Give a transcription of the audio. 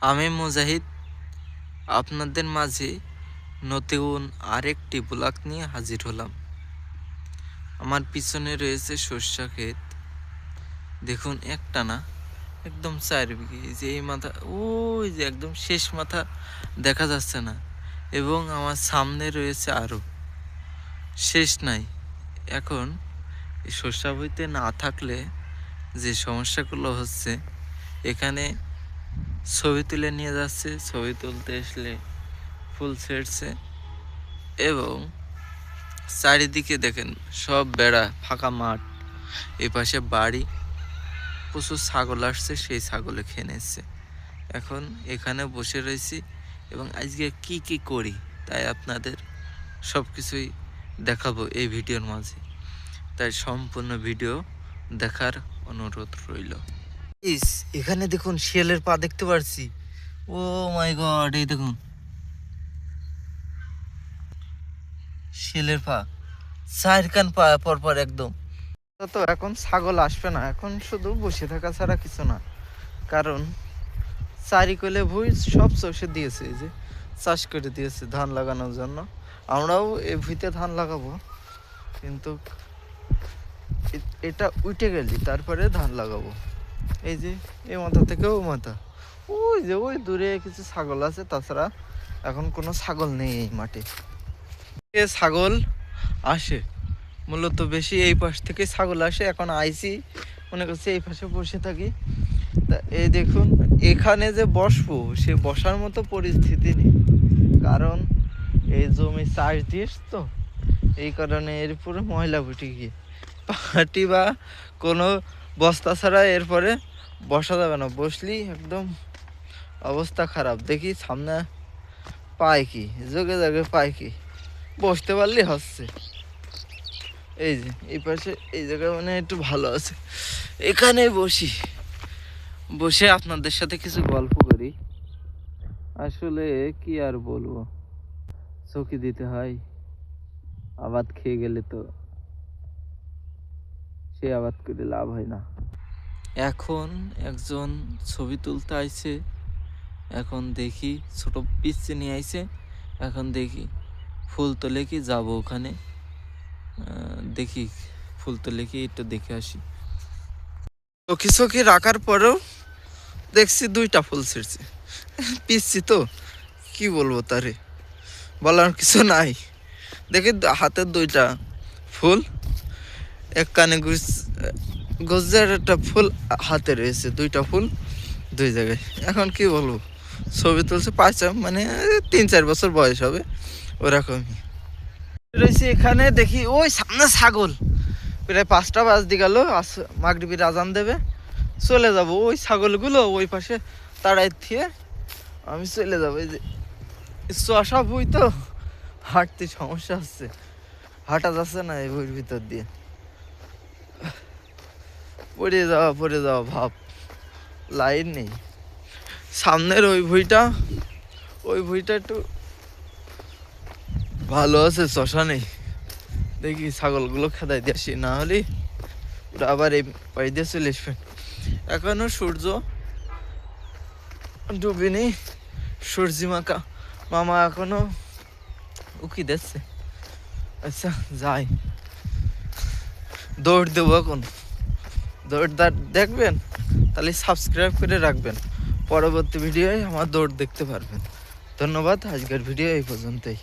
আমি মুজাহিদ আপনাদের মাঝে নতুন আরেকটি ব্লগ নিয়ে হাজির হলাম। আমার পিছনে রয়েছে সর্ষা ক্ষেত। দেখুন একটা না, একদম 4 বিঘে। যে এই মাথা, ওই যে একদম শেষ মাথা দেখা যাচ্ছে না, এবং আমার সামনে রয়েছে আরও শেষ নাই। এখন এই সর্ষা বইতে না থাকলে যে সমস্যাগুলো হচ্ছে, এখানে ছবি তুলে নিয়ে যাচ্ছে, ছবি তুলতে আসলে ফুল ছেড়ছে, এবং চারিদিকে দেখেন সব বেড়া, ফাঁকা মাঠ, এই পাশে বাড়ি, প্রচুর ছাগল আসছে, সেই ছাগলে খেয়ে নিচ্ছে। এখন এখানে বসে রয়েছি এবং আজকে কি কি করি তাই আপনাদের সব কিছুই দেখাবো এই ভিডিওর মাঝে। তাই সম্পূর্ণ ভিডিও দেখার অনুরোধ রইল। এখানে দেখুন শিয়ালের পা দেখতে পারছি। ও মাই গড, এই দেখুন শিয়ালের পা, 4 কান পা পর পর একদম। তো এখন ছাগল আসবে না, এখন শুধু বসে থাকা ছাড়া কিছু না। কারণ চারিকলে ভুঁই সব চষে দিয়েছে, এই যে চাষ করে দিয়েছে ধান লাগানোর জন্য। আমরাও এই ভুঁইতে ধান লাগাবো, কিন্তু এটা উঠে গেলি তারপরে ধান লাগাবো। এই যে এই মাথা থেকে ও মাথা, ওই যে ওই দূরে কিছু ছাগল আছে, তাছাড়া এখন কোনো ছাগল নেই এই মাঠে। ছাগল আসে মূলত বেশি এই পাশ থেকে ছাগল আসে। এখন আইসি মনে করছে এই পাশে বসে থাকি। তা এই দেখুন এখানে যে বসবো, সে বসার মতো পরিস্থিতি নেই, কারণ এই জমি চাষ দিস তো, এই কারণে এর পুরো ময়লা উঠে গিয়ে পাটি বা কোনো বস্তা ছাড়া এরপরে বসা যাবে না। বসলি একদম অবস্থা খারাপ। দেখি সামনে পায় কি, যোগে যোগে পায় কি, বসতে পারলে হচ্ছে। এই যে এই পাশে এই জায়গায় মানে একটু ভালো আছে, এখানে বসে আপনাদের সাথে কিছু গল্প করি। আসলে কি আর বলবো, চকি দিতে হয়। আবাদ খেয়ে গেলে তো সে আবাদ করে লাভ হয় না। এখন একজন ছবি তুলতে আইছে, এখন দেখি ছোট পিচ্চি নিয়ে আইছে। এখন দেখি ফুল তোলে কি, যাবো ওখানে, দেখি ফুল তোলে কি, একটু দেখে আসি। চকি চকি রাখার পরেও দেখছি 2টা ফুল ছিঁড়ছে। পিচ্ছি তো কি বলবো, তারে বলার কিছু নাই। দেখি হাতের 2টা ফুল, এক কানে গজ্জার একটা ফুল হাতে রয়েছে, 2টা ফুল 2 জায়গায়। এখন কি বলবো, ছবি তুলছে 5 মানে 3-4 বছর বয়স হবে ওরকমই রয়েছে। এখানে দেখি ওই সামনে ছাগল, প্রায় 5টা বাজতে গেল, মাগরিবের আজান দেবে, চলে যাব। ওই ছাগলগুলো ওই পাশে তাড়াই দিয়ে আমি চলে যাবো। এই যে চষা বই তো, হাঁটতে সমস্যা হচ্ছে, হাঁটা যাচ্ছে না এই বইয়ের ভিতর দিয়ে। পড়ে যাওয়া ভাব, লাইন নেই। সামনের ওই ভুঁইটা একটু ভালো আছে, চষা নেই। দেখি ছাগলগুলো খেদাই দিয়ে আসি, না হলে ওরা আবার এই পাই দিয়ে চলে আসবেন। এখনো সূর্য ডুবিনি, সূর্যি মামা এখনো উকি দিচ্ছে। আচ্ছা যাই, দৌড় দেবো এখন। দৌড় দেখবেন তাহলে সাবস্ক্রাইব করে রাখবেন, পরবর্তী ভিডিওয় আমার দৌড় দেখতে পারবেন। ধন্যবাদ, আজকের ভিডিও এই পর্যন্তই।